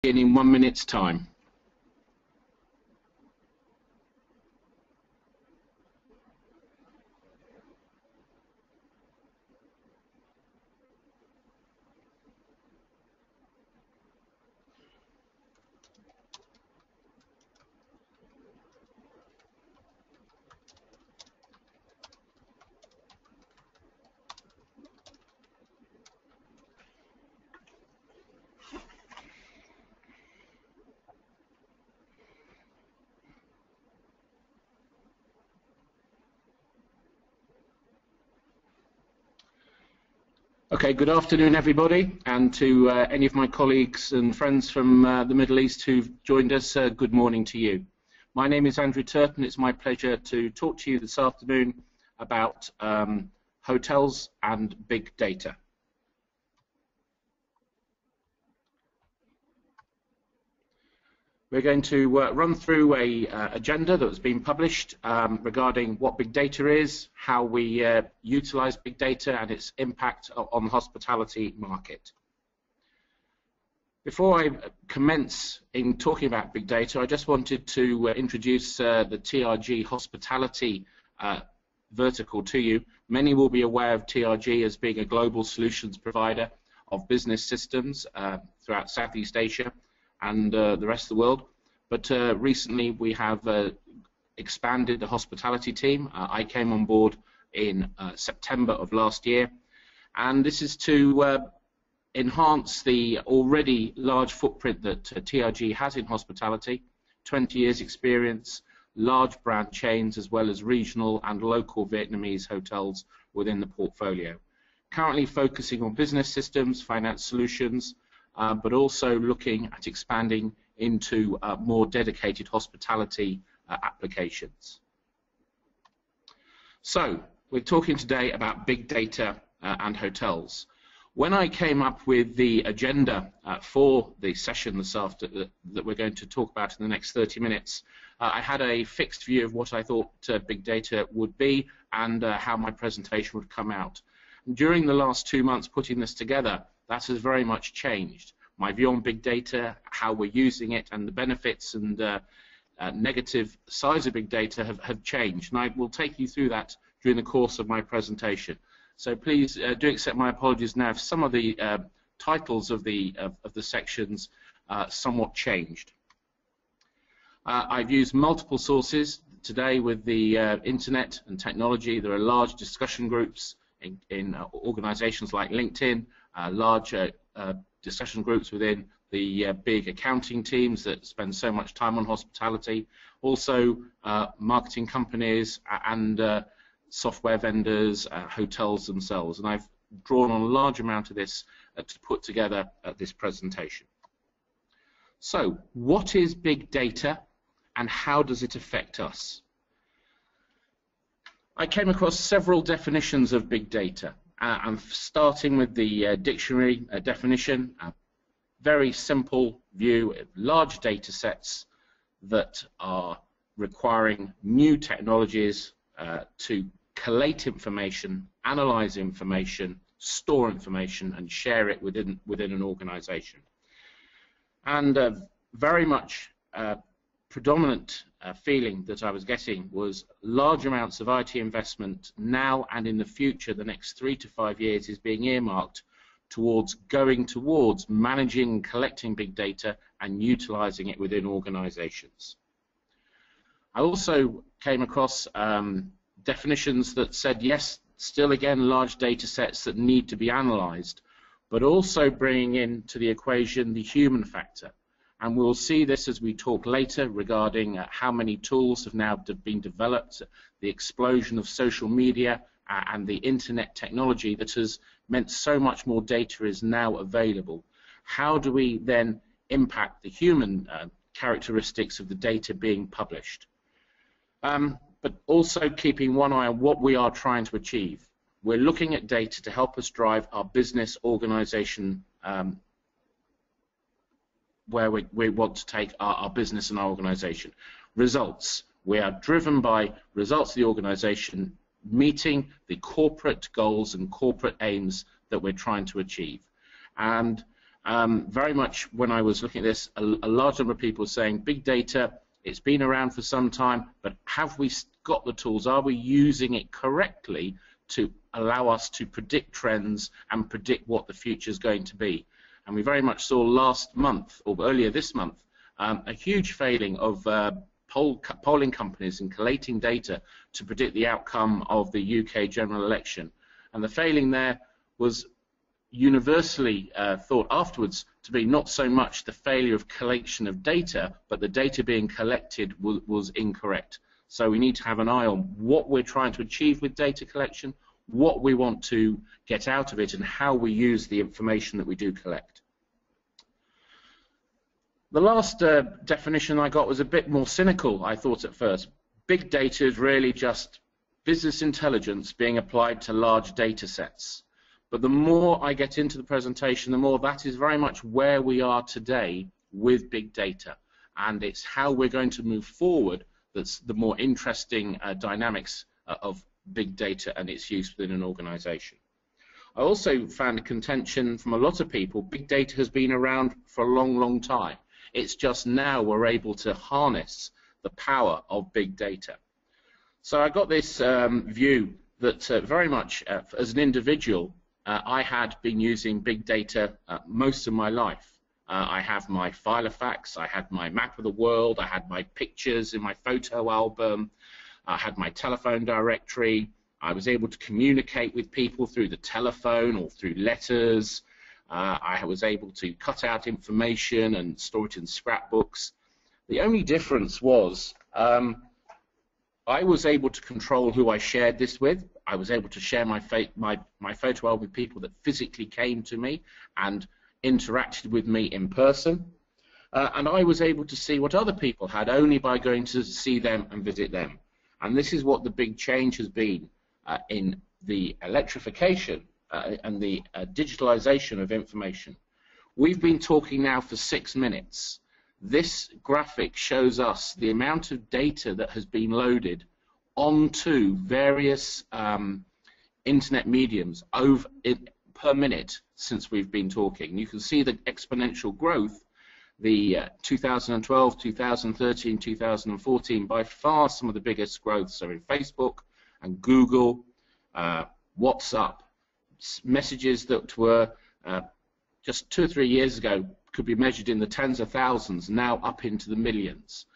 In 1 minute's time. Okay, good afternoon everybody, and to any of my colleagues and friends from the Middle East who've joined us, good morning to you. My name is Andrew Turpin. It's my pleasure to talk to you this afternoon about hotels and big data. We're going to run through a agenda that has been published regarding what big data is, how we utilize big data and its impact on the hospitality market. Before I commence in talking about big data, I just wanted to introduce the TRG hospitality vertical to you. Many will be aware of TRG as being a global solutions provider of business systems throughout Southeast Asia and the rest of the world. But recently we have expanded the hospitality team. I came on board in September of last year, and this is to enhance the already large footprint that TRG has in hospitality, 20 years experience, large brand chains as well as regional and local Vietnamese hotels within the portfolio. Currently focusing on business systems, finance solutions, but also looking at expanding into more dedicated hospitality applications. So, we're talking today about big data and hotels. When I came up with the agenda for the session this afternoon that we're going to talk about in the next 30 minutes, I had a fixed view of what I thought big data would be and how my presentation would come out. During the last 2 months putting this together, that has very much changed. My view on big data, how we're using it, and the benefits and negative sides of big data have changed. And I will take you through that during the course of my presentation. So please do accept my apologies now if some of the titles of the sections somewhat changed. I've used multiple sources today with the internet and technology. There are large discussion groups in organizations like LinkedIn, large discussion groups within the big accounting teams that spend so much time on hospitality, also marketing companies and software vendors, hotels themselves, and I've drawn on a large amount of this to put together this presentation. So, what is big data and how does it affect us? I came across several definitions of big data. I'm starting with the dictionary definition, a very simple view of large data sets that are requiring new technologies to collate information, analyze information, store information, and share it within an organization. And very much predominant feeling that I was getting was large amounts of IT investment now and in the future, the next 3 to 5 years, is being earmarked towards managing and collecting big data and utilizing it within organizations. I also came across definitions that said, yes, still again large data sets that need to be analyzed, but also bringing into the equation the human factor. And we'll see this as we talk later regarding how many tools have now been developed, the explosion of social media and the internet technology that has meant so much more data is now available. How do we then impact the human characteristics of the data being published? But also keeping one eye on what we are trying to achieve. We're looking at data to help us drive our business organization where we want to take our business and our organization. Results. We are driven by results of the organization meeting the corporate goals and corporate aims that we're trying to achieve. And Very much when I was looking at this, a large number of people saying big data, it's been around for some time, but have we got the tools? Are we using it correctly to allow us to predict trends and predict what the future is going to be? And we very much saw last month, or earlier this month, a huge failing of polling companies in collating data to predict the outcome of the UK general election. And the failing there was universally thought afterwards to be not so much the failure of collection of data, but the data being collected was incorrect. So we need to have an eye on what we're trying to achieve with data collection, what we want to get out of it, and how we use the information that we do collect. The last definition I got was a bit more cynical, I thought at first. Big data is really just business intelligence being applied to large data sets. But the more I get into the presentation, the more that is very much where we are today with big data. And it's how we're going to move forward that's the more interesting dynamics of big data and its use within an organization. I also found a contention from a lot of people, big data has been around for a long, long time. It's just now we're able to harness the power of big data. So I got this view that very much as an individual, I had been using big data most of my life. I have my Filofax, I had my map of the world, I had my pictures in my photo album, I had my telephone directory, I was able to communicate with people through the telephone or through letters. I was able to cut out information and store it in scrapbooks. The only difference was I was able to control who I shared this with. I was able to share my photo album with people that physically came to me and interacted with me in person. And I was able to see what other people had only by going to see them and visit them. And this is what the big change has been in the electrification and the digitalization of information. We've been talking now for 6 minutes. This graphic shows us the amount of data that has been loaded onto various internet mediums per minute since we've been talking. You can see the exponential growth, the 2012, 2013, 2014, by far some of the biggest growths are in Facebook and Google, WhatsApp. Messages that were just 2 or 3 years ago could be measured in the tens of thousands, now up into the millions.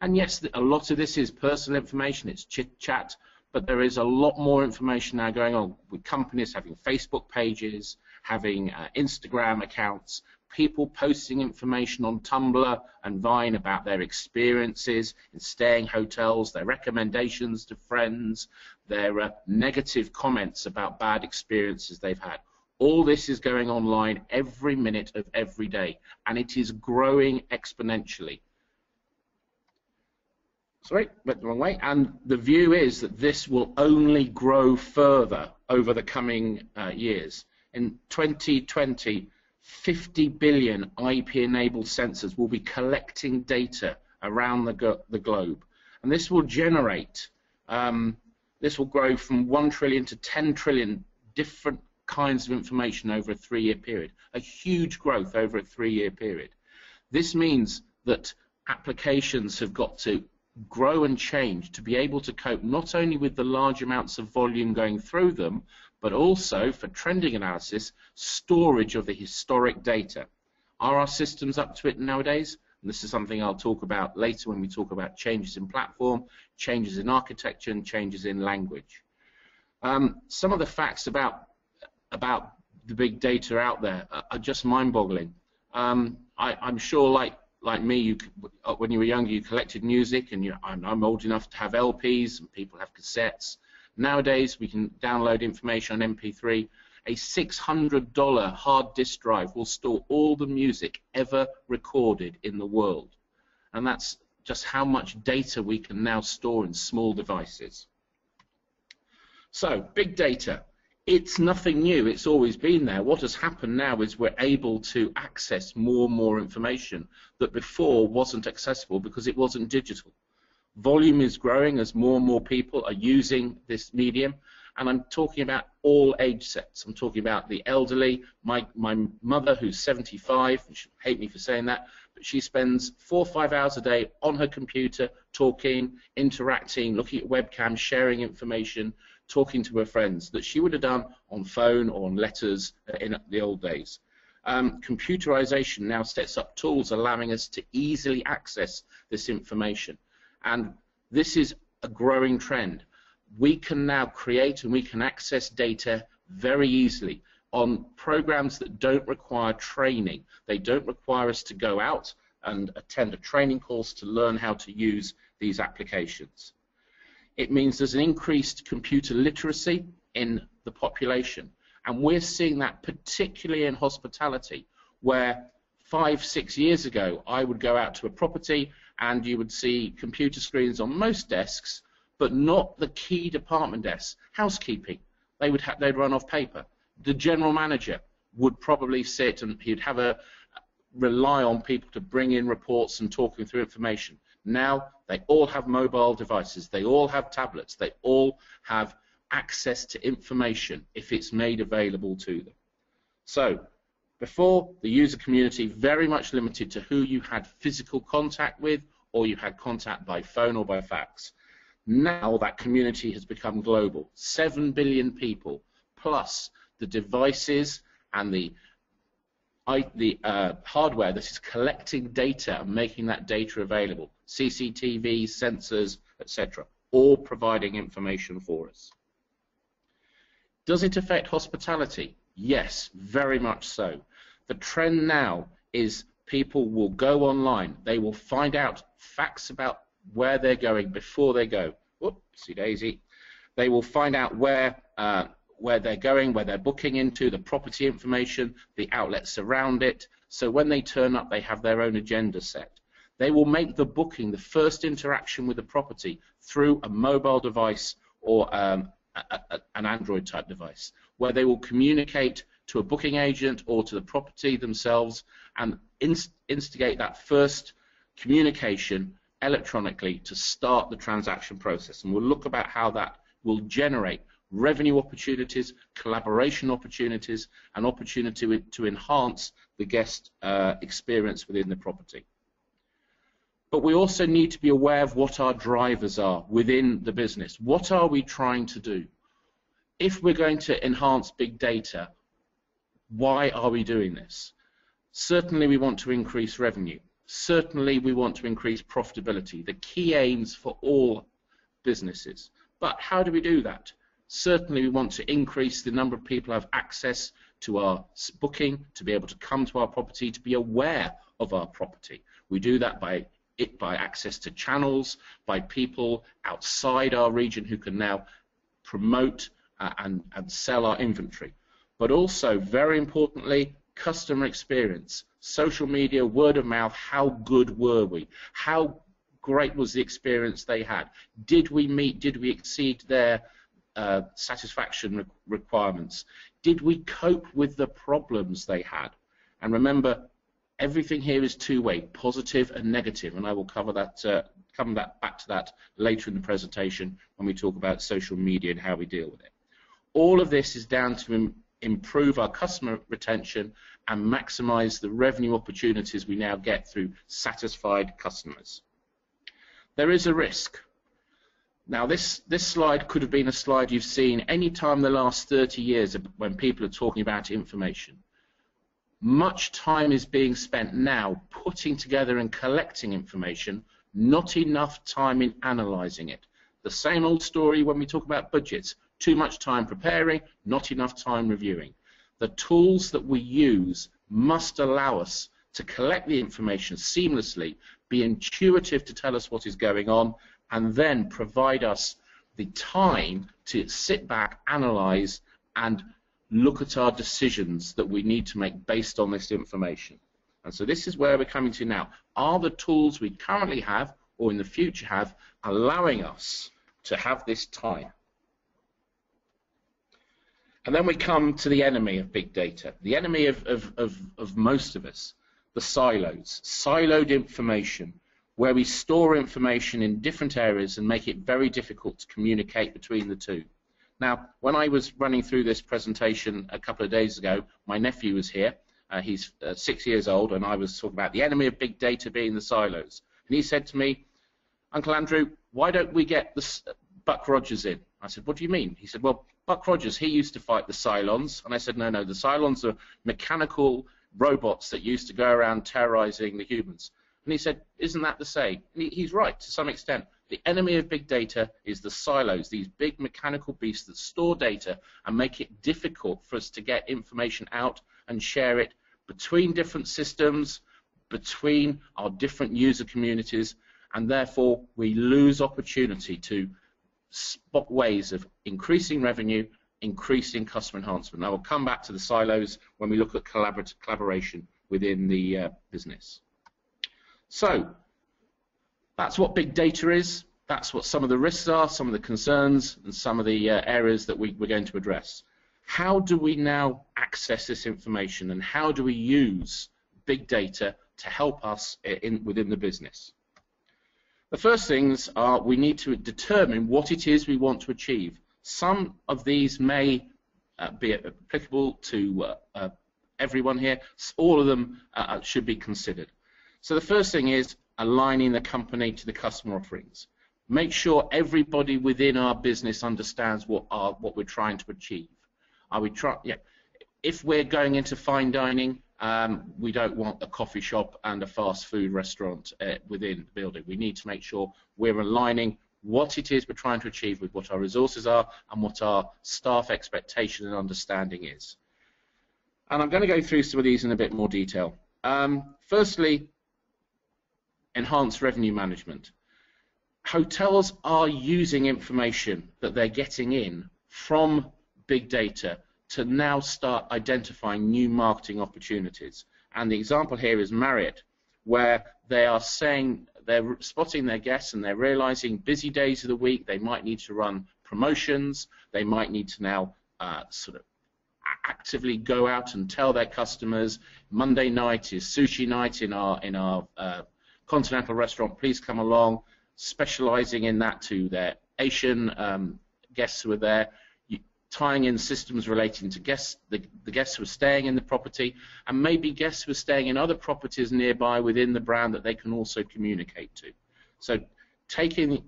And yes, a lot of this is personal information, it's chit-chat, but there is a lot more information now going on with companies having Facebook pages, having Instagram accounts, people posting information on Tumblr and Vine about their experiences in staying hotels, their recommendations to friends, their negative comments about bad experiences they've had. All this is going online every minute of every day, and it is growing exponentially. Sorry, went the wrong way. And the view is that this will only grow further over the coming years. In 2020, 50 billion IP-enabled sensors will be collecting data around the globe. And this will generate, this will grow from 1 trillion to 10 trillion different kinds of information over a 3-year period. A huge growth over a 3-year period. This means that applications have got to grow and change to be able to cope not only with the large amounts of volume going through them, but also for trending analysis, storage of the historic data. Are our systems up to it nowadays? And this is something I'll talk about later when we talk about changes in platform, changes in architecture, and changes in language. Some of the facts about the big data out there are just mind-boggling. I'm sure, like me, when you were younger, you collected music, and I'm old enough to have LPs, and people have cassettes. Nowadays, we can download information on MP3. A $600 hard disk drive will store all the music ever recorded in the world. And that's just how much data we can now store in small devices. So, big data. It's nothing new, it's always been there. What has happened now is we're able to access more and more information that before wasn't accessible because it wasn't digital. Volume is growing as more and more people are using this medium, and I'm talking about all age sets. I'm talking about the elderly. My mother, who's 75, and she'll hate me for saying that, but she spends 4 or 5 hours a day on her computer, talking, interacting, looking at webcams, sharing information, talking to her friends, that she would have done on phone or on letters in the old days. Computerization now sets up tools allowing us to easily access this information, and this is a growing trend. We can now create and we can access data very easily on programs that don't require training. They don't require us to go out and attend a training course to learn how to use these applications. It means there's an increased computer literacy in the population, and we're seeing that particularly in hospitality, where 5 or 6 years ago I would go out to a property and you would see computer screens on most desks, but not the key department desks. Housekeeping, they'd run off paper. The general manager would probably sit and he'd have rely on people to bring in reports and talking through information. Now they all have mobile devices, they all have tablets, they all have access to information if it's made available to them. So before, the user community very much limited to who you had physical contact with, or you had contact by phone or by fax. Now that community has become global. 7 billion people, plus the devices and the hardware that is collecting data and making that data available. CCTV, sensors, etc., all providing information for us. Does it affect hospitality? Yes, very much so. The trend now is people will go online. They will find out facts about where they're going before they go. Whoopsie daisy. They will find out where they're going, where they're booking into, the property information, the outlets around it. So when they turn up, they have their own agenda set. They will make the booking, the first interaction with the property, through a mobile device or an Android type device, where they will communicate to a booking agent or to the property themselves and instigate that first communication electronically to start the transaction process. And we'll look about how that will generate revenue opportunities, collaboration opportunities, and opportunity to enhance the guest experience within the property. But we also need to be aware of what our drivers are within the business. What are we trying to do? If we're going to enhance big data, why are we doing this? Certainly we want to increase revenue. Certainly we want to increase profitability, the key aims for all businesses. But how do we do that? Certainly we want to increase the number of people who have access to our booking, to be able to come to our property, to be aware of our property. We do that by access to channels, by people outside our region who can now promote and sell our inventory. But also, very importantly, customer experience, social media, word of mouth. How good were we? How great was the experience they had? Did we exceed their satisfaction requirements? Did we cope with the problems they had? And remember, everything here is two-way, positive and negative, and I will cover that, back to that later in the presentation when we talk about social media and how we deal with it. All of this is down to improve our customer retention and maximize the revenue opportunities we now get through satisfied customers. There is a risk. Now this slide could have been a slide you've seen any time in the last 30 years when people are talking about information. Much time is being spent now putting together and collecting information, not enough time in analyzing it. The same old story when we talk about budgets. Too much time preparing, not enough time reviewing. The tools that we use must allow us to collect the information seamlessly, be intuitive to tell us what is going on, and then provide us the time to sit back, analyze, and look at our decisions that we need to make based on this information. And so this is where we're coming to now. Are the tools we currently have or in the future have allowing us to have this time? And then we come to the enemy of big data, the enemy of most of us, the silos, siloed information, where we store information in different areas and make it very difficult to communicate between the two. Now, when I was running through this presentation a couple of days ago, my nephew was here. He's 6 years old, and I was talking about the enemy of big data being the silos. And he said to me, "Uncle Andrew, why don't we get Buck Rogers in?" I said, "What do you mean?" He said, "Well, Buck Rogers, he used to fight the Cylons." And I said, "No, the Cylons are mechanical robots that used to go around terrorizing the humans." And he said, "Isn't that the same?" And he's right to some extent. The enemy of big data is the silos, these big mechanical beasts that store data and make it difficult for us to get information out and share it between different systems, between our different user communities, and therefore we lose opportunity to spot ways of increasing revenue, increasing customer enhancement. Now, we'll come back to the silos when we look at collaboration within the business. So, that's what big data is. That's what some of the risks are, some of the concerns, and some of the areas that we're going to address. How do we now access this information, and how do we use big data to help us within the business? The first things are we need to determine what it is we want to achieve. Some of these may be applicable to everyone here. All of them should be considered. So the first thing is aligning the company to the customer offerings. Make sure everybody within our business understands what we're trying to achieve. If we're going into fine dining, we don't want a coffee shop and a fast food restaurant within the building. We need to make sure we're aligning what it is we're trying to achieve with what our resources are and what our staff expectation and understanding is. And I'm going to go through some of these in a bit more detail. Firstly, enhanced revenue management. Hotels are using information that they're getting in from big data to now start identifying new marketing opportunities. And the example here is Marriott, where they are saying they're spotting their guests and they're realizing busy days of the week they might need to run promotions, they might need to now sort of actively go out and tell their customers Monday night is sushi night in our continental restaurant, please come along, specializing in that to their Asian guests who are there, tying in systems relating to the guests who are staying in the property, and maybe guests who are staying in other properties nearby within the brand that they can also communicate to. So taking,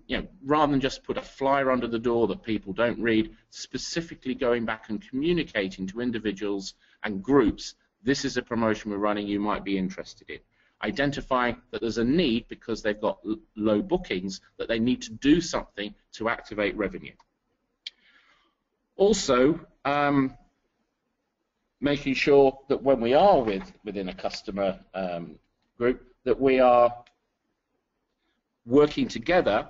rather than just put a flyer under the door that people don't read, specifically going back and communicating to individuals and groups, this is a promotion we're running, you might be interested in. Identifying that there's a need because they've got low bookings, that they need to do something to activate revenue. Also, making sure that when we are within a customer group, that we are working together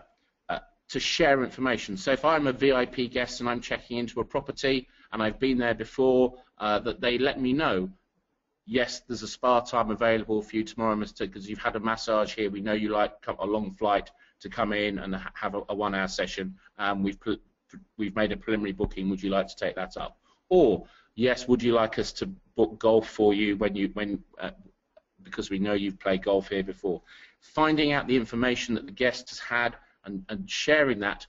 to share information. So if I'm a VIP guest and I'm checking into a property and I've been there before, that they let me know, yes, there's a spa time available for you tomorrow, Mr. because you've had a massage here. We know you like a long flight to come in and have a 1 hour session. We've made a preliminary booking. Would you like to take that up? Or yes, would you like us to book golf for you because we know you've played golf here before? Finding out the information that the guest has had and sharing that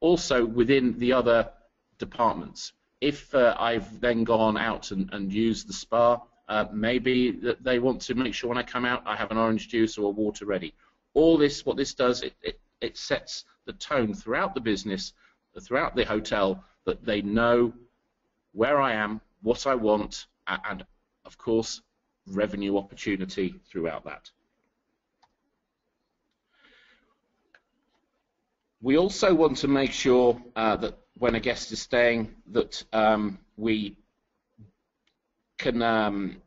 also within the other departments. If I've then gone out and used the spa, maybe that they want to make sure when I come out I have an orange juice or a water ready. All this, what this does, it sets the tone throughout the business, throughout the hotel, that they know where I am, what I want, and of course revenue opportunity throughout that. We also want to make sure that when a guest is staying that we can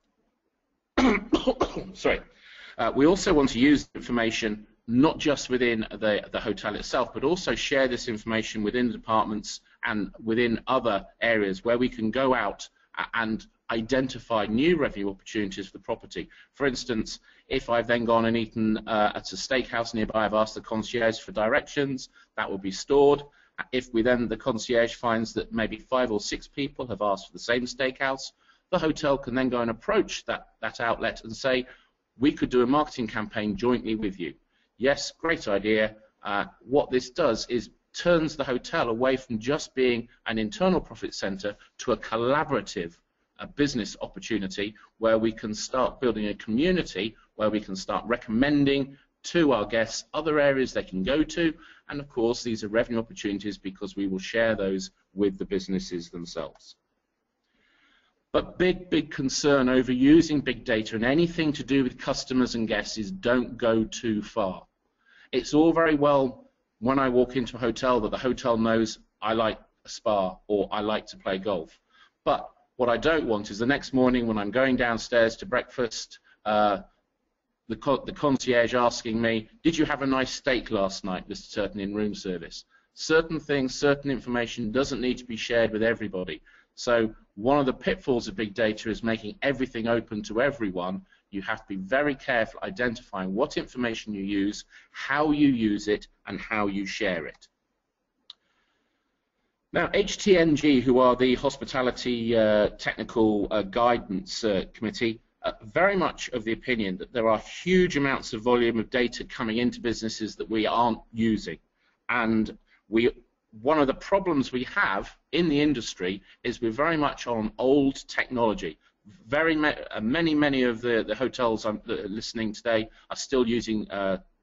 we also want to use information not just within the hotel itself, but also share this information within the departments and within other areas where we can go out and identify new revenue opportunities for the property. For instance, if I've then gone and eaten at a steakhouse nearby, I've asked the concierge for directions, that will be stored. If the concierge finds that maybe 5 or 6 people have asked for the same steakhouse, the hotel can then go and approach that outlet and say, we could do a marketing campaign jointly with you. Yes, great idea. What this does is turns the hotel away from just being an internal profit center to a collaborative business opportunity where we can start building a community, where we can start recommending to our guests other areas they can go to, and of course these are revenue opportunities because we will share those with the businesses themselves. But big concern over using big data and anything to do with customers and guests is don't go too far. It's all very well when I walk into a hotel that the hotel knows I like a spa or I like to play golf. But what I don't want is the next morning when I'm going downstairs to breakfast, the concierge asking me, did you have a nice steak last night, Mr. Turton, in room service? Certain things, certain information doesn't need to be shared with everybody. So one of the pitfalls of big data is making everything open to everyone. You have to be very careful identifying what information you use, how you use it, and how you share it. Now, HTNG, who are the Hospitality Technical Guidance Committee, very much of the opinion that there are huge amounts of volume of data coming into businesses that we aren't using. And one of the problems we have in the industry is we're very much on old technology. Many of the hotels that are listening today are still using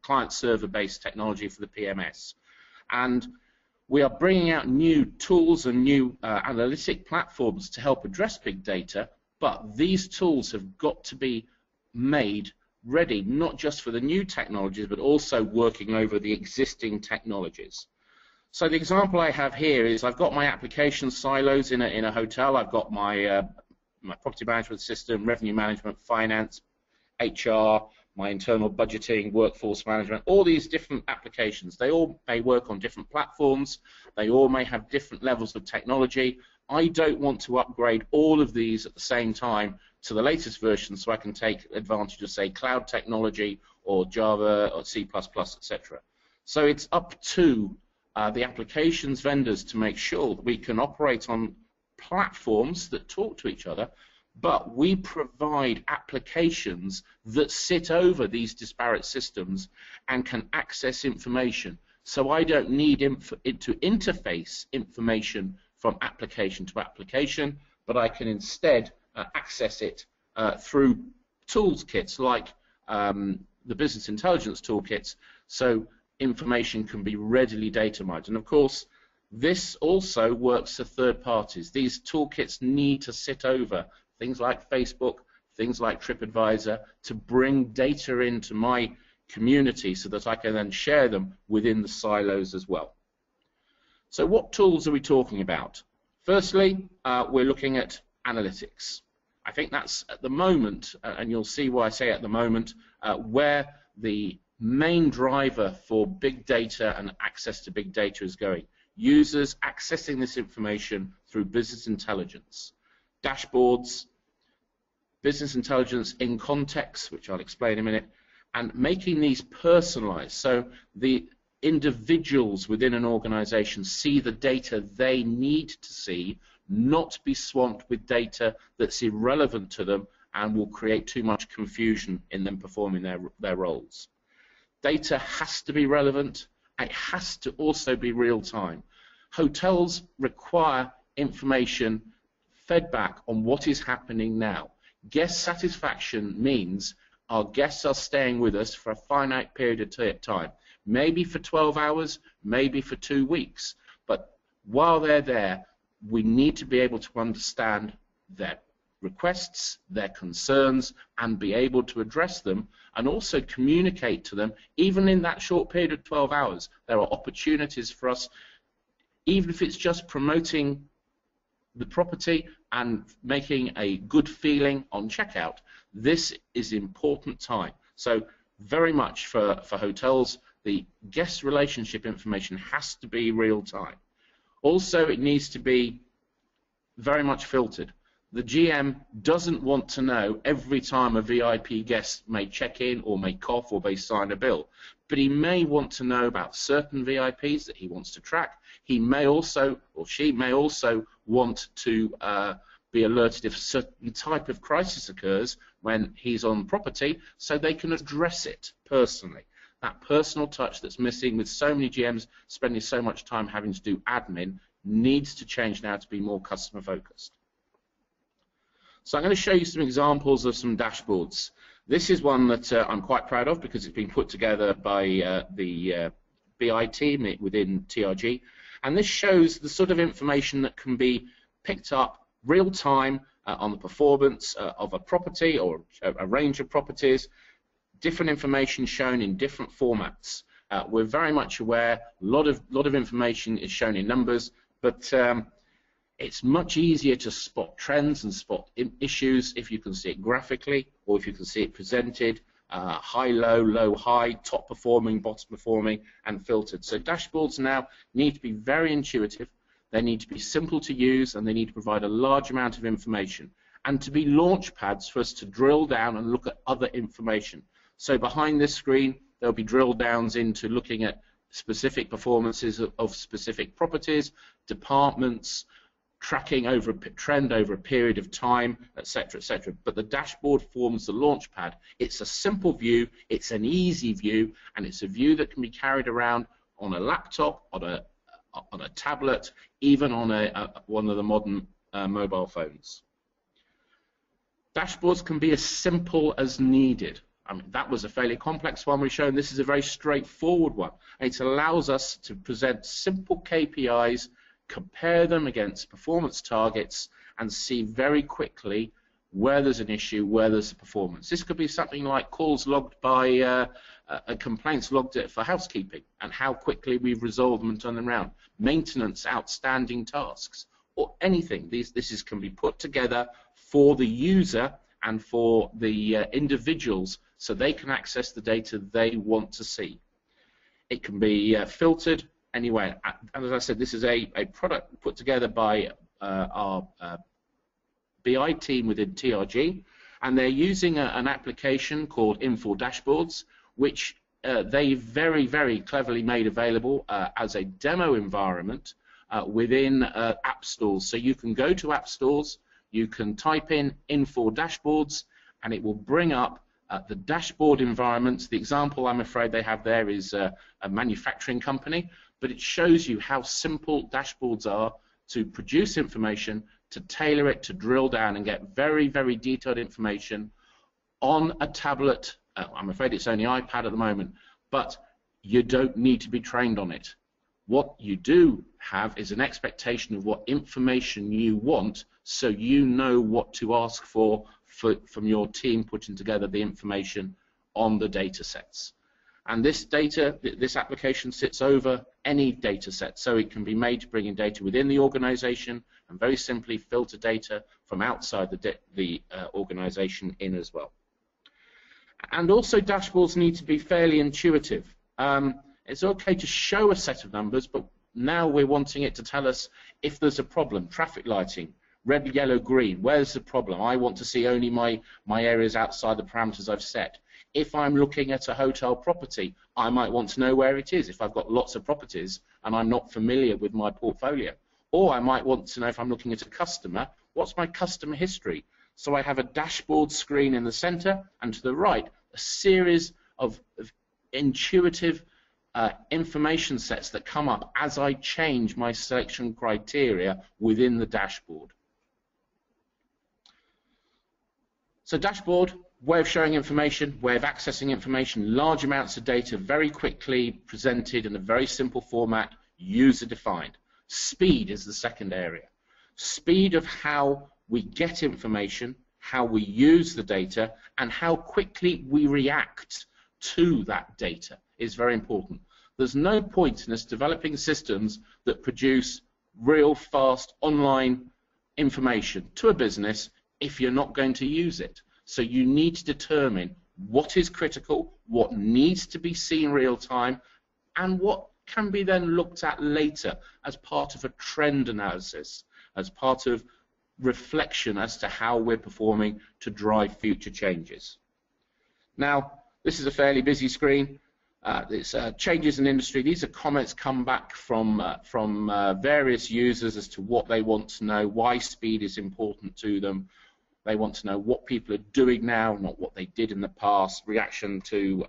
client server-based technology for the PMS. And we are bringing out new tools and new analytic platforms to help address big data, but these tools have got to be made ready not just for the new technologies but also working over the existing technologies. So the example I have here is I've got my application silos in a hotel. I've got my property management system, revenue management, finance, HR, my internal budgeting, workforce management, all these different applications. They all may work on different platforms. They all may have different levels of technology. I don't want to upgrade all of these at the same time to the latest version so I can take advantage of, say, cloud technology or Java or C++, etc. So it's up to the applications vendors to make sure that we can operate on platforms that talk to each other, but we provide applications that sit over these disparate systems and can access information. So I don't need to interface information from application to application, but I can instead access it through toolkits like the business intelligence toolkits, so information can be readily data mined. And of course, this also works for third parties. These toolkits need to sit over things like Facebook, things like TripAdvisor, to bring data into my community so that I can then share them within the silos as well. So what tools are we talking about? Firstly, we're looking at analytics. I think that's at the moment, and you'll see why I say at the moment, where the main driver for big data and access to big data is going. Users accessing this information through business intelligence, dashboards, business intelligence in context, which I'll explain in a minute, and making these personalized so the individuals within an organization see the data they need to see, not be swamped with data that's irrelevant to them and will create too much confusion in them performing their roles. Data has to be relevant. It has to also be real time. Hotels require information fed back on what is happening now. Guest satisfaction means our guests are staying with us for a finite period of time, maybe for 12 hours, maybe for 2 weeks. But while they're there, we need to be able to understand their requests, their concerns, and be able to address them and also communicate to them. Even in that short period of 12 hours, there are opportunities for us, even if it's just promoting the property and making a good feeling on checkout. This is important time. So very much for hotels, the guest relationship information has to be real time. Also, it needs to be very much filtered. The GM doesn't want to know every time a VIP guest may check in or may cough or may sign a bill, but he may want to know about certain VIPs that he wants to track. He may also, or she may also, want to be alerted if a certain type of crisis occurs when he's on property, so they can address it personally. that personal touch that's missing with so many GMs spending so much time having to do admin needs to change now to be more customer focused. So I'm going to show you some examples of some dashboards. This is one that I'm quite proud of because it's been put together by the BI team within TRG, and this shows the sort of information that can be picked up real time on the performance of a property or a range of properties, different information shown in different formats. We're very much aware a lot of information is shown in numbers, but it's much easier to spot trends and spot issues if you can see it graphically or if you can see it presented, high, low, low, high, top performing, bottom performing, and filtered. So dashboards now need to be very intuitive, they need to be simple to use, and they need to provide a large amount of information, and to be launch pads for us to drill down and look at other information. So behind this screen, there'll be drill downs into looking at specific performances of specific properties, departments, tracking over a trend over a period of time, etc., etc. But the dashboard forms the launch pad. It's a simple view, it's an easy view, and it's a view that can be carried around on a laptop, on a tablet, even on one of the modern mobile phones. Dashboards can be as simple as needed. I mean, that was a fairly complex one we've shown. This is a very straightforward one. It allows us to present simple KPIs, compare them against performance targets, and see very quickly where there's an issue, where there's a performance. This could be something like calls logged by complaints logged for housekeeping and how quickly we've resolved them and turned them around, maintenance, outstanding tasks, or anything. This can be put together for the user and for the individuals so they can access the data they want to see. It can be filtered anyway. As I said, this is a product put together by our BI team within TRG, and they're using an application called Infor Dashboards, which they very, very cleverly made available as a demo environment within app stores. So you can go to app stores, you can type in Infor Dashboards, and it will bring up the dashboard environments. The example I'm afraid they have there is a manufacturing company, but it shows you how simple dashboards are to produce information, to tailor it, to drill down and get very, very detailed information on a tablet. I'm afraid it's only iPad at the moment, but you don't need to be trained on it. What you do have is an expectation of what information you want, so you know what to ask for from your team putting together the information on the data sets. And this application sits over any data set, so it can be made to bring in data within the organization and very simply filter data from outside the organization in as well. And also dashboards need to be fairly intuitive. It's okay to show a set of numbers, but now we're wanting it to tell us if there's a problem, traffic lighting, red, yellow, green, where's the problem? I want to see only my areas outside the parameters I've set. If I'm looking at a hotel property, I might want to know where it is if I've got lots of properties and I'm not familiar with my portfolio. Or I might want to know, if I'm looking at a customer, what's my customer history? So I have a dashboard screen in the center, and to the right, a series of intuitive information sets that come up as I change my selection criteria within the dashboard. So dashboard, way of showing information, way of accessing information, large amounts of data very quickly presented in a very simple format, user-defined. Speed is the second area. Speed of how we get information, how we use the data, and how quickly we react to that data is very important. There's no point in us developing systems that produce real fast online information to a business if you're not going to use it. So you need to determine what is critical, what needs to be seen real time, and what can be then looked at later as part of a trend analysis, as part of reflection as to how we're performing to drive future changes. Now, this is a fairly busy screen. It's changes in industry. These are comments come back from various users as to what they want to know, why speed is important to them. They want to know what people are doing now, not what they did in the past. Reaction to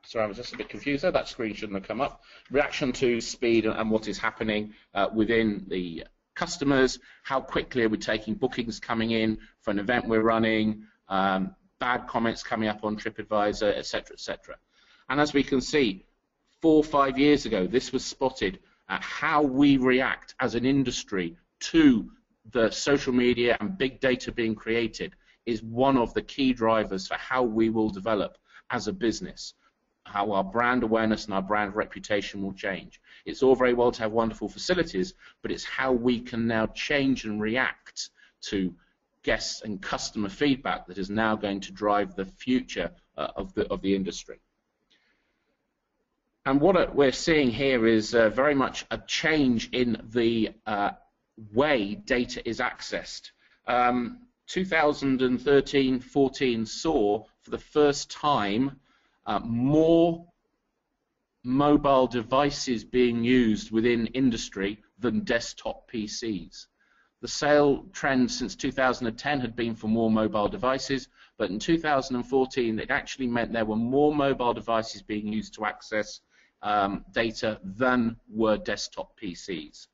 sorry, I was just a bit confused there. That screen shouldn't have come up. Reaction to speed and what is happening within the customers. How quickly are we taking bookings coming in for an event we're running, bad comments coming up on TripAdvisor, etc., etc. And as we can see, 4 or 5 years ago, this was spotted at how we react as an industry to the social media and big data being created is one of the key drivers for how we will develop as a business, how our brand awareness and our brand reputation will change. It's all very well to have wonderful facilities, but it's how we can now change and react to guests and customer feedback that is now going to drive the future of the industry. And what we're seeing here is very much a change in the way data is accessed. 2013-14 saw for the first time more mobile devices being used within industry than desktop PCs. The sale trend since 2010 had been for more mobile devices, but in 2014 it actually meant there were more mobile devices being used to access data than were desktop PCs.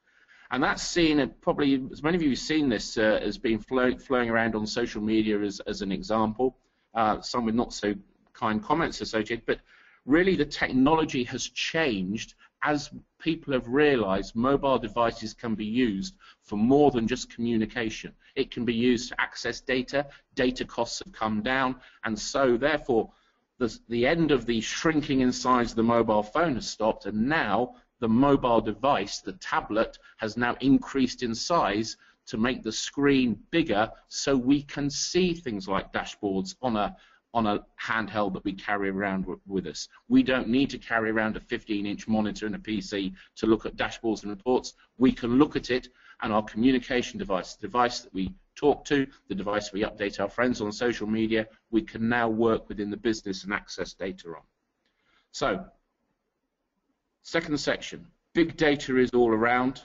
And that's seen, probably as many of you have seen this, has been flowing around on social media as an example, some with not so kind comments associated, but really the technology has changed as people have realized mobile devices can be used for more than just communication. It can be used to access data, data costs have come down, and so therefore the end of the shrinking in size of the mobile phone has stopped, and now the mobile device, the tablet, has now increased in size to make the screen bigger so we can see things like dashboards on a handheld that we carry around with us. We don't need to carry around a 15-inch monitor and a PC to look at dashboards and reports. We can look at it, and our communication device, the device that we talk to, the device we update our friends on social media, we can now work within the business and access data on. So, second section, big data is all around.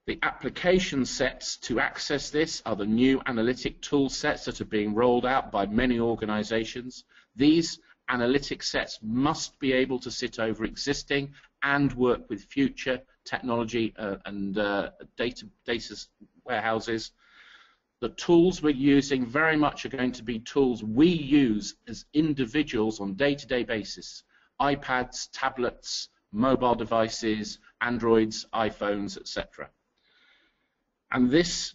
The application sets to access this are the new analytic tool sets that are being rolled out by many organizations. These analytic sets must be able to sit over existing and work with future technology and data warehouses. The tools we're using very much are going to be tools we use as individuals on a day-to-day basis. iPads, tablets, mobile devices, Androids, iPhones, etc. And this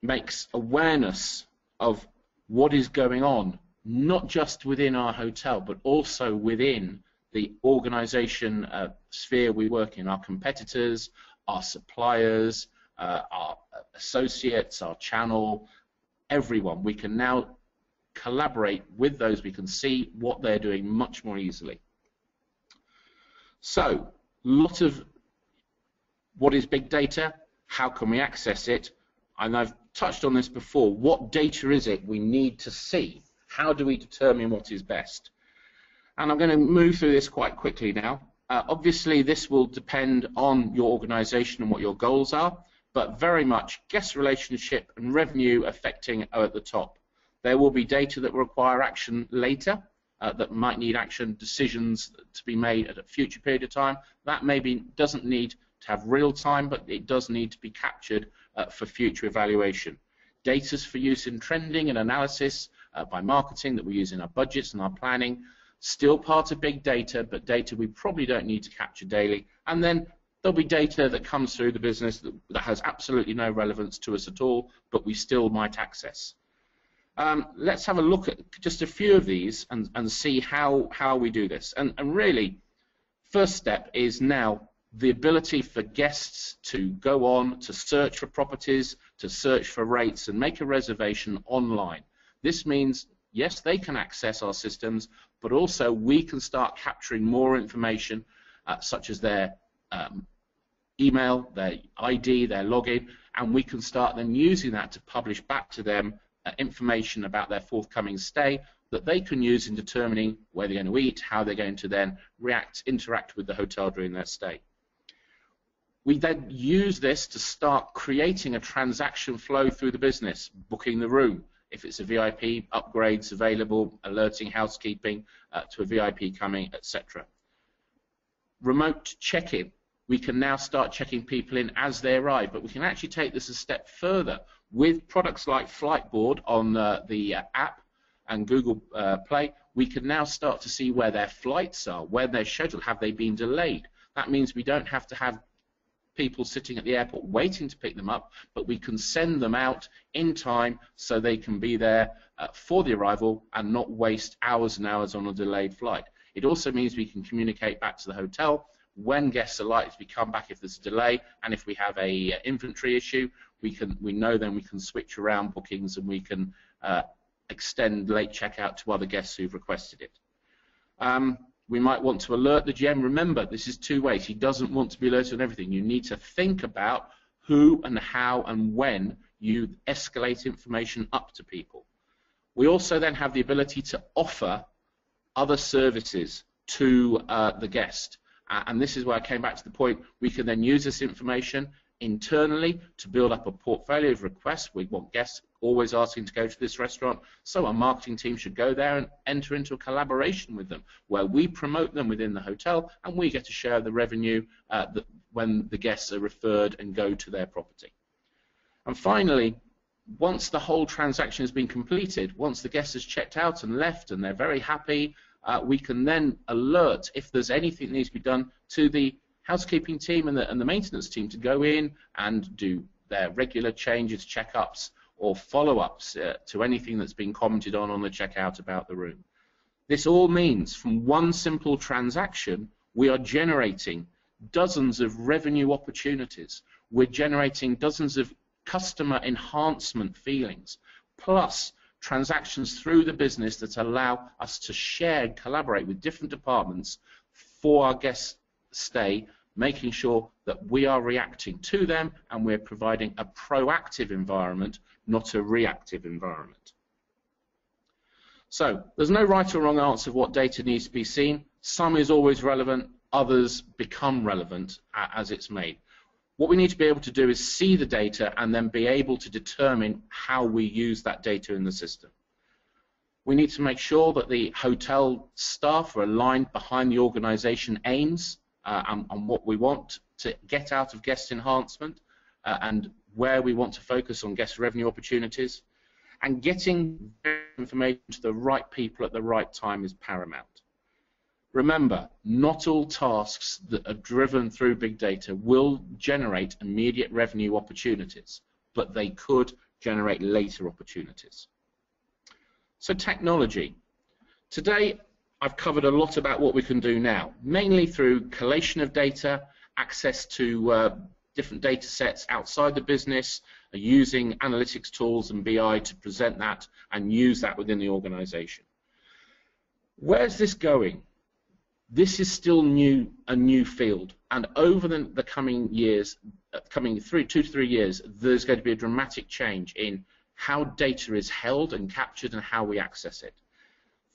makes awareness of what is going on, not just within our hotel, but also within the organization sphere we work in, our competitors, our suppliers, our associates, our channel, everyone. We can now collaborate with those. We can see what they're doing much more easily. So, a lot of what is big data? How can we access it? And I've touched on this before. What data is it we need to see? How do we determine what is best? And I'm going to move through this quite quickly now. Obviously, this will depend on your organization and what your goals are, but very much guest relationship and revenue affecting are at the top. There will be data that require action later, that might need action decisions to be made at a future period of time. That maybe doesn't need to have real time, but it does need to be captured for future evaluation. Data's for use in trending and analysis by marketing that we use in our budgets and our planning. Still part of big data, but data we probably don't need to capture daily. And then there'll be data that comes through the business that has absolutely no relevance to us at all, but we still might access. Let's have a look at just a few of these and see how we do this. And really, first step is now the ability for guests to go on to search for properties, to search for rates, and make a reservation online. This means, yes, they can access our systems, but also we can start capturing more information, such as their email, their ID, their login, and we can start then using that to publish back to them information about their forthcoming stay that they can use in determining where they're going to eat, how they're going to then interact with the hotel during their stay. We then use this to start creating a transaction flow through the business, booking the room, if it's a VIP, upgrades available, alerting housekeeping to a VIP coming, etc. Remote check-in. We can now start checking people in as they arrive, but we can actually take this a step further with products like Flightboard on the app and Google Play. We can now start to see where their flights are, where they're scheduled, have they been delayed. That means we don't have to have people sitting at the airport waiting to pick them up, but we can send them out in time so they can be there for the arrival and not waste hours and hours on a delayed flight. It also means we can communicate back to the hotel when guests are likely to come back if there's a delay, and if we have a inventory issue, we know then we can switch around bookings and we can extend late checkout to other guests who've requested it. We might want to alert the GM. Remember, this is two ways. He doesn't want to be alerted on everything. You need to think about who and how and when you escalate information up to people. We also then have the ability to offer other services to the guest. And this is where I came back to the point, we can then use this information internally to build up a portfolio of requests. We want guests always asking to go to this restaurant, so our marketing team should go there and enter into a collaboration with them where we promote them within the hotel and we get to share the revenue when the guests are referred and go to their property. And finally, once the whole transaction has been completed, once the guest has checked out and left and they're very happy, we can then alert if there's anything that needs to be done to the housekeeping team and the maintenance team to go in and do their regular changes, checkups, or follow-ups to anything that's been commented on the checkout about the room. This all means from one simple transaction, we are generating dozens of revenue opportunities. We're generating dozens of customer enhancement feelings, plus transactions through the business that allow us to share and collaborate with different departments for our guest stay, making sure that we are reacting to them and we're providing a proactive environment, not a reactive environment. So there's no right or wrong answer of what data needs to be seen. Some is always relevant, others become relevant as it's made. What we need to be able to do is see the data and then be able to determine how we use that data in the system. We need to make sure that the hotel staff are aligned behind the organization aims and what we want to get out of guest enhancement and where we want to focus on guest revenue opportunities. And getting information to the right people at the right time is paramount. Remember, not all tasks that are driven through big data will generate immediate revenue opportunities, but they could generate later opportunities. So technology. Today, I've covered a lot about what we can do now, mainly through collation of data, access to different data sets outside the business, using analytics tools and BI to present that and use that within the organization. Where's this going? This is still a new field, and over the coming years, coming 2 to 3 years, there's going to be a dramatic change in how data is held and captured and how we access it.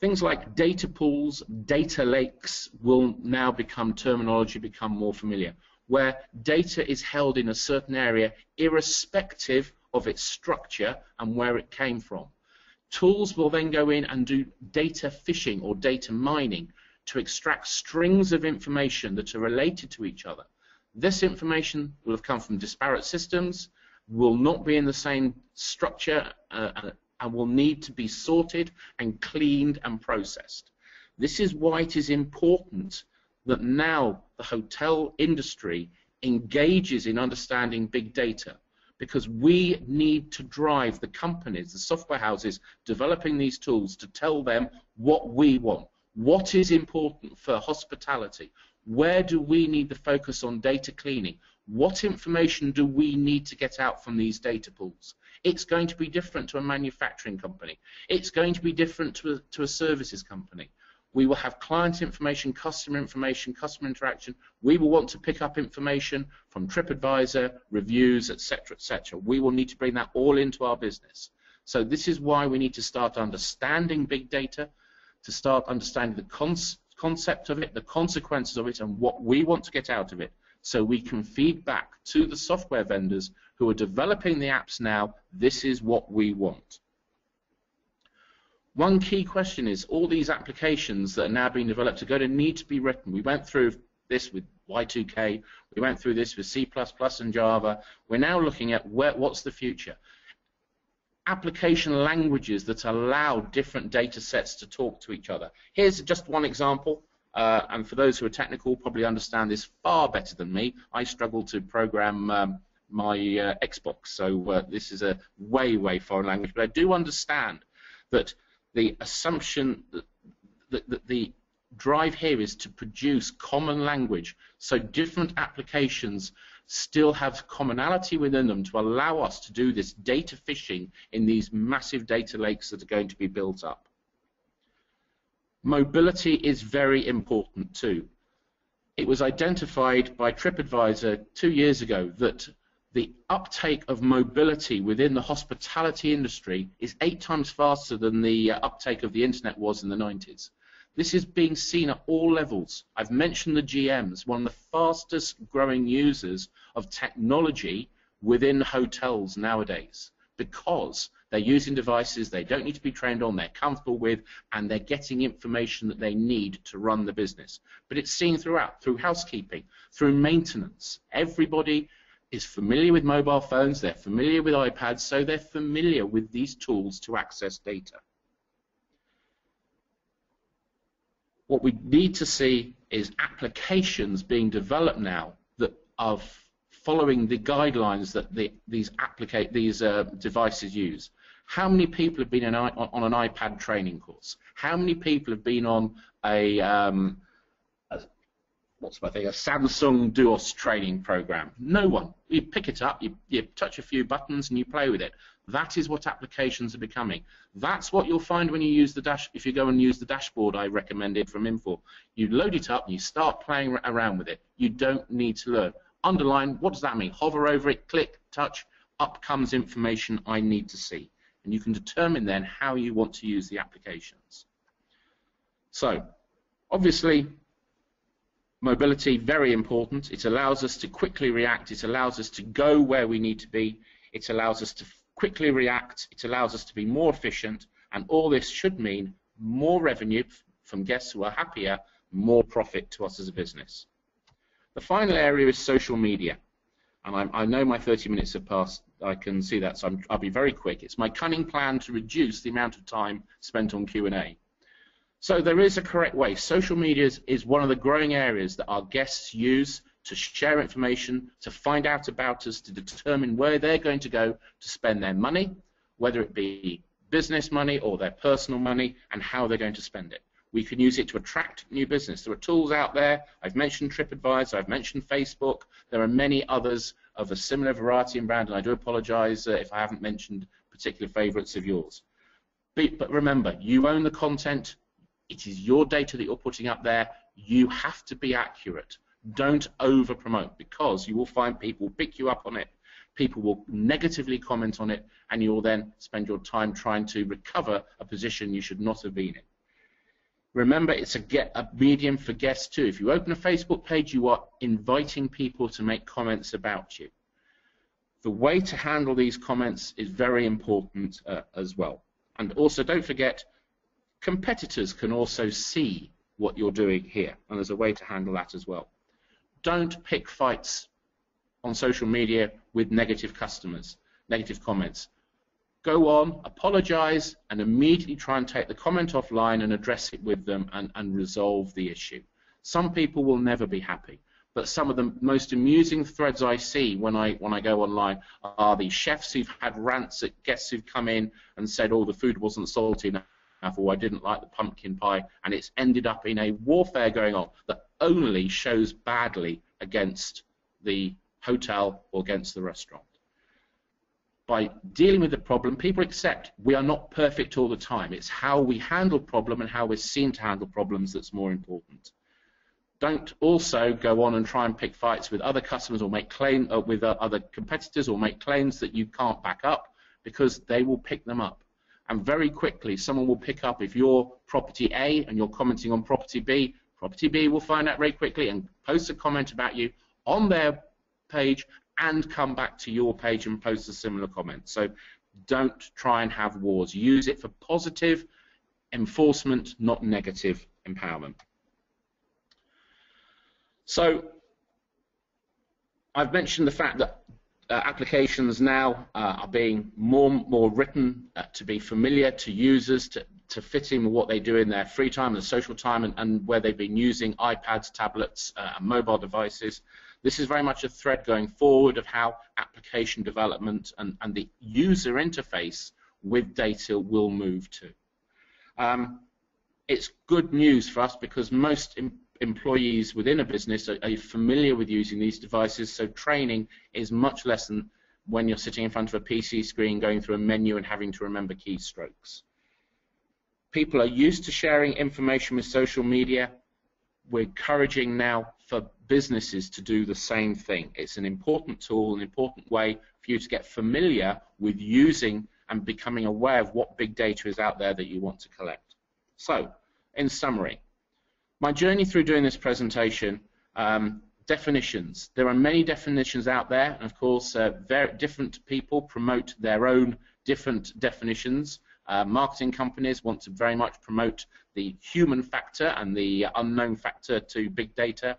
Things like data pools, data lakes will now become more familiar, where data is held in a certain area irrespective of its structure and where it came from. Tools will then go in and do data fishing or data mining to extract strings of information that are related to each other. This information will have come from disparate systems, will not be in the same structure, and will need to be sorted and cleaned and processed. This is why it is important that now the hotel industry engages in understanding big data, because we need to drive the companies, the software houses developing these tools to tell them what we want. What is important for hospitality? Where do we need the focus on data cleaning? What information do we need to get out from these data pools? It's going to be different to a manufacturing company. It's going to be different to a services company. We will have client information, customer interaction. We will want to pick up information from TripAdvisor, reviews, etc., etc. We will need to bring that all into our business. So this is why we need to start understanding big data, to start understanding the concept of it, the consequences of it, and what we want to get out of it, so we can feed back to the software vendors who are developing the apps now, this is what we want. One key question is, all these applications that are now being developed are going to need to be written. We went through this with Y2K, we went through this with C++ and Java. We're now looking at what's the future. Application languages that allow different data sets to talk to each other. Here's just one example, and for those who are technical probably understand this far better than me. I struggle to program my Xbox, so this is a way foreign language, but I do understand that the assumption that the drive here is to produce common language, so different applications still have commonality within them to allow us to do this data fishing in these massive data lakes that are going to be built up. Mobility is very important too. It was identified by TripAdvisor 2 years ago that the uptake of mobility within the hospitality industry is 8 times faster than the uptake of the internet was in the 90s. This is being seen at all levels. I've mentioned the GMs, one of the fastest growing users of technology within hotels nowadays, because they're using devices they don't need to be trained on, they're comfortable with, and they're getting information that they need to run the business. But it's seen throughout, through housekeeping, through maintenance. Everybody is familiar with mobile phones, they're familiar with iPads, so they're familiar with these tools to access data. What we need to see is applications being developed now that are following the guidelines that these devices use. How many people have been on an iPad training course? How many people have been on a Samsung Duos training program? No one. You pick it up, you touch a few buttons, and you play with it. That is what applications are becoming. That's what you'll find when you use if you go and use the dashboard I recommended from Infor. You load it up and you start playing around with it. You don't need to learn. Underline, what does that mean? Hover over it, click, touch, up comes information I need to see. And you can determine then how you want to use the applications. So, obviously, mobility, very important. It allows us to quickly react. It allows us to go where we need to be. It allows us to quickly react. It allows us to be more efficient. And all this should mean more revenue from guests who are happier, more profit to us as a business. The final area is social media. And I know my 30 minutes have passed. I can see that, so I'll be very quick. It's my cunning plan to reduce the amount of time spent on Q&A. So there is a correct way. Social media is one of the growing areas that our guests use to share information, to find out about us, to determine where they're going to go to spend their money, whether it be business money or their personal money, and how they're going to spend it. We can use it to attract new business. There are tools out there. I've mentioned TripAdvisor. I've mentioned Facebook. There are many others of a similar variety and brand, and I do apologize if I haven't mentioned particular favorites of yours. But remember, you own the content. It is your data that you're putting up there. You have to be accurate. Don't over-promote, because you will find people pick you up on it. People will negatively comment on it, and you will then spend your time trying to recover a position you should not have been in. Remember, it's a medium for guests too. If you open a Facebook page, you are inviting people to make comments about you. The way to handle these comments is very important as well. And also, don't forget, competitors can also see what you're doing here, and there's a way to handle that as well. Don't pick fights on social media with negative customers, negative comments. Go on, apologize, and immediately try and take the comment offline and address it with them and resolve the issue. Some people will never be happy, but some of the most amusing threads I see when I go online are the chefs who've had rants at guests who've come in and said, oh, the food wasn't salty enough, or I didn't like the pumpkin pie, and it's ended up in a warfare going on that only shows badly against the hotel or against the restaurant. By dealing with the problem, people accept we are not perfect all the time. It's how we handle problem and how we're seen to handle problems that's more important. Don't also go on and try and pick fights with other customers or make claim with other competitors or make claims that you can't back up, because they will pick them up. And very quickly, someone will pick up if you're property A and you're commenting on property B will find out very quickly and post a comment about you on their page and come back to your page and post a similar comment. So don't try and have wars. Use it for positive enforcement, not negative empowerment. So I've mentioned the fact that applications now are being more written to be familiar to users, to fit in with what they do in their free time and social time, and where they've been using iPads, tablets, and mobile devices. This is very much a thread going forward of how application development and the user interface with data will move to. It's good news for us because most employees within a business are familiar with using these devices, so training is much less than when you're sitting in front of a PC screen going through a menu and having to remember keystrokes. People are used to sharing information with social media. We're encouraging now for businesses to do the same thing. It's an important tool, an important way for you to get familiar with using and becoming aware of what big data is out there that you want to collect. So, in summary, my journey through doing this presentation, definitions. There are many definitions out there, and of course, very different people promote their own different definitions. Marketing companies want to very much promote the human factor and the unknown factor to big data.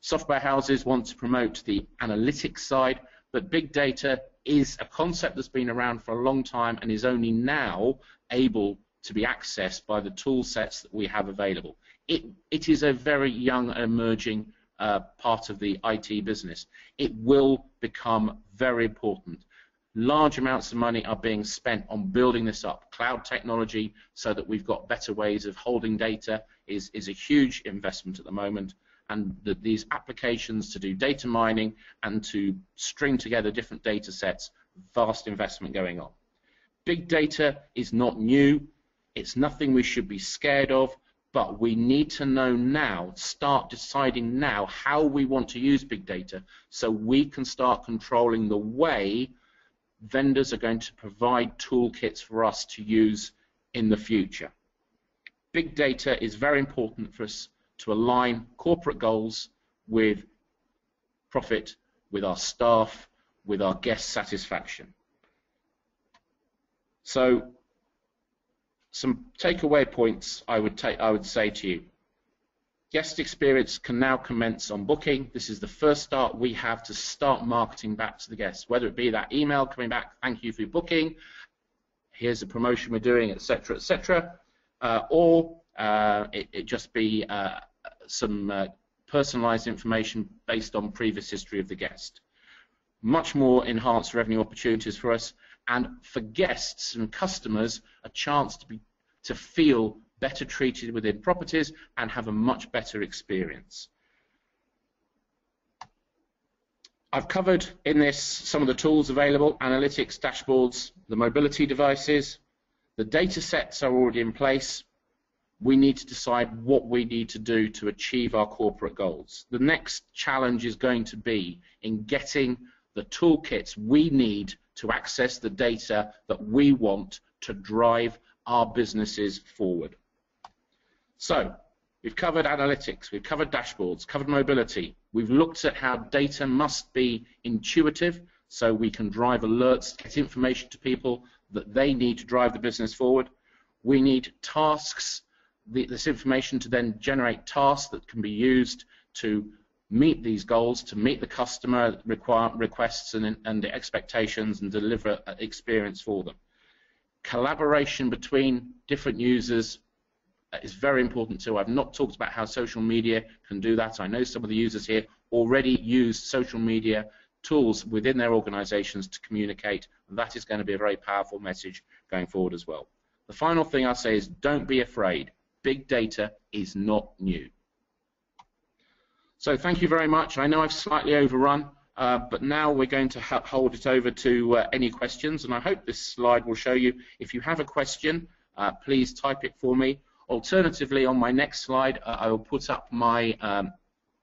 Software houses want to promote the analytics side, but big data is a concept that's been around for a long time and is only now able to be accessed by the tool sets that we have available. It is a very young, emerging part of the IT business. It will become very important. Large amounts of money are being spent on building this up. Cloud technology, so that we've got better ways of holding data, is a huge investment at the moment. And these applications to do data mining and to string together different data sets, vast investment going on. Big data is not new. It's nothing we should be scared of, but we need to know now, start deciding now how we want to use big data so we can start controlling the way vendors are going to provide toolkits for us to use in the future. Big data is very important for us to align corporate goals with profit, with our staff, with our guest satisfaction. So, some takeaway points I would say to you. Guest experience can now commence on booking. This is the first start we have to start marketing back to the guests, whether it be that email coming back, thank you for your booking, here's the promotion we're doing, etc., etc., or it just be some personalized information based on previous history of the guest. Much more enhanced revenue opportunities for us, and for guests and customers a chance to feel better treated within properties and have a much better experience. I've covered in this some of the tools available, analytics, dashboards, the mobility devices. The data sets are already in place. We need to decide what we need to do to achieve our corporate goals. The next challenge is going to be in getting the toolkits we need to access the data that we want to drive our businesses forward. So, we've covered analytics, we've covered dashboards, covered mobility. We've looked at how data must be intuitive so we can drive alerts, get information to people that they need to drive the business forward. We need tasks, this information to then generate tasks that can be used to meet these goals, to meet the customer requests and the expectations and deliver an experience for them. Collaboration between different users is very important too. I've not talked about how social media can do that. I know some of the users here already use social media tools within their organizations to communicate. That is going to be a very powerful message going forward as well. The final thing I'll say is don't be afraid. Big data is not new. So thank you very much. I know I've slightly overrun, but now we're going to hold it over to any questions, and I hope this slide will show you. If you have a question, please type it for me. Alternatively, on my next slide, I will put up my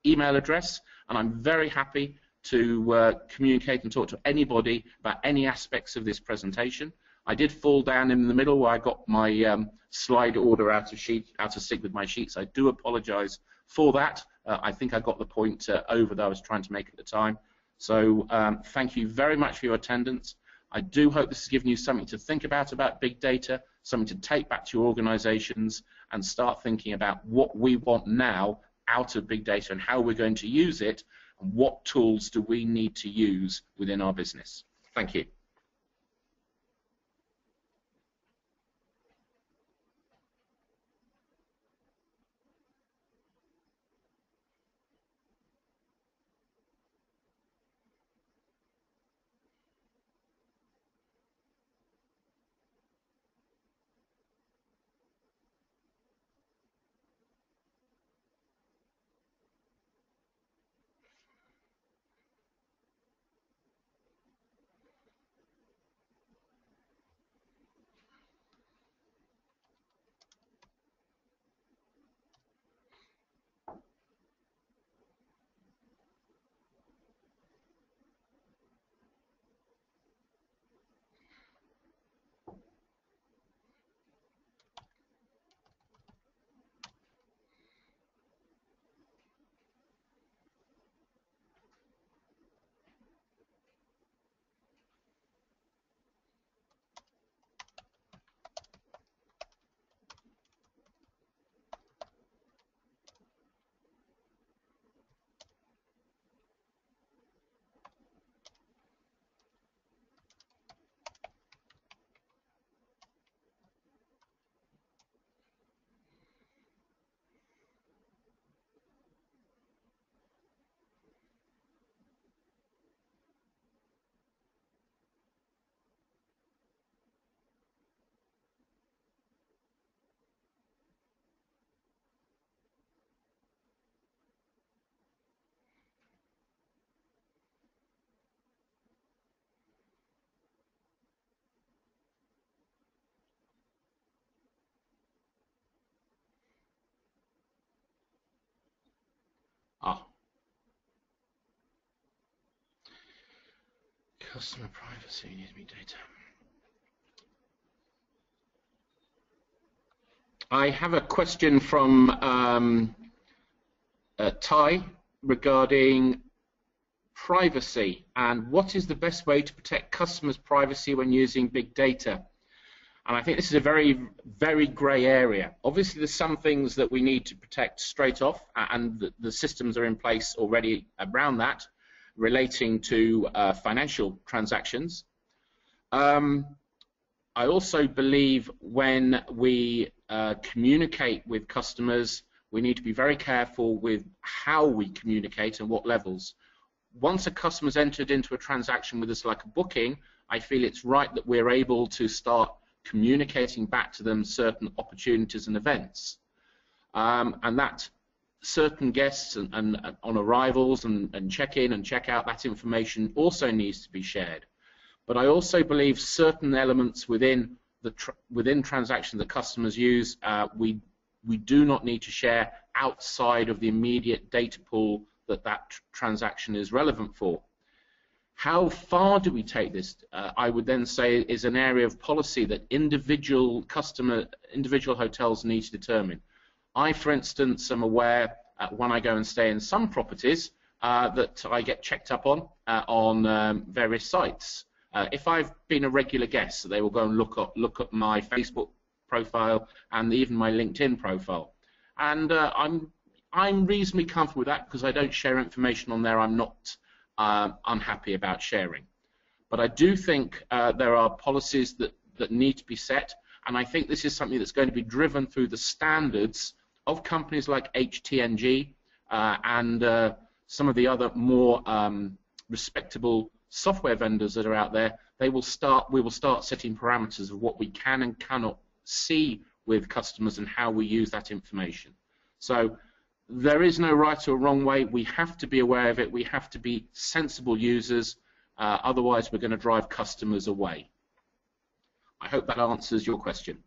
email address, and I'm very happy to communicate and talk to anybody about any aspects of this presentation. I did fall down in the middle where I got my slide order out of sync with my sheets. I do apologize for that. I think I got the point over that I was trying to make at the time. So thank you very much for your attendance. I do hope this has given you something to think about big data, something to take back to your organizations and start thinking about what we want now out of big data and how we're going to use it, and what tools do we need to use within our business. Thank you. Customer privacy needs to be data. I have a question from Ty regarding privacy and what is the best way to protect customers' privacy when using big data. And I think this is a very, very grey area. Obviously, there's some things that we need to protect straight off, and the systems are in place already around that, relating to financial transactions. I also believe when we communicate with customers, we need to be very careful with how we communicate and what levels. Once a customer's entered into a transaction with us like a booking, I feel it's right that we're able to start communicating back to them certain opportunities and events. And that certain guests and on arrivals and check-in and check-out, that information also needs to be shared. But I also believe certain elements within the transaction that customers use, we do not need to share outside of the immediate data pool that transaction is relevant for. How far do we take this? I would then say is an area of policy that individual hotels need to determine. I, for instance, am aware when I go and stay in some properties that I get checked up on various sites. If I've been a regular guest, so they will go and look at my Facebook profile and even my LinkedIn profile, and I'm reasonably comfortable with that because I don't share information on there I'm not unhappy about sharing. But I do think there are policies that need to be set, and I think this is something that's going to be driven through the standards of companies like HTNG and some of the other more respectable software vendors that are out there. We will start setting parameters of what we can and cannot see with customers and how we use that information. So there is no right or wrong way. We have to be aware of it. We have to be sensible users. Otherwise, we're going to drive customers away. I hope that answers your question.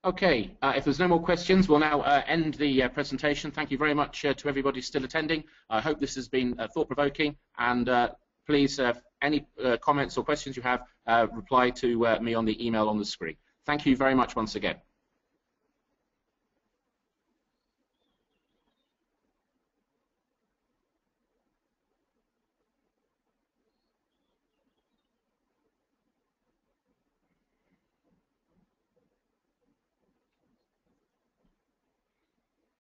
Okay, if there's no more questions, we'll now end the presentation. Thank you very much to everybody still attending. I hope this has been thought-provoking, and please, any comments or questions you have, reply to me on the email on the screen. Thank you very much once again.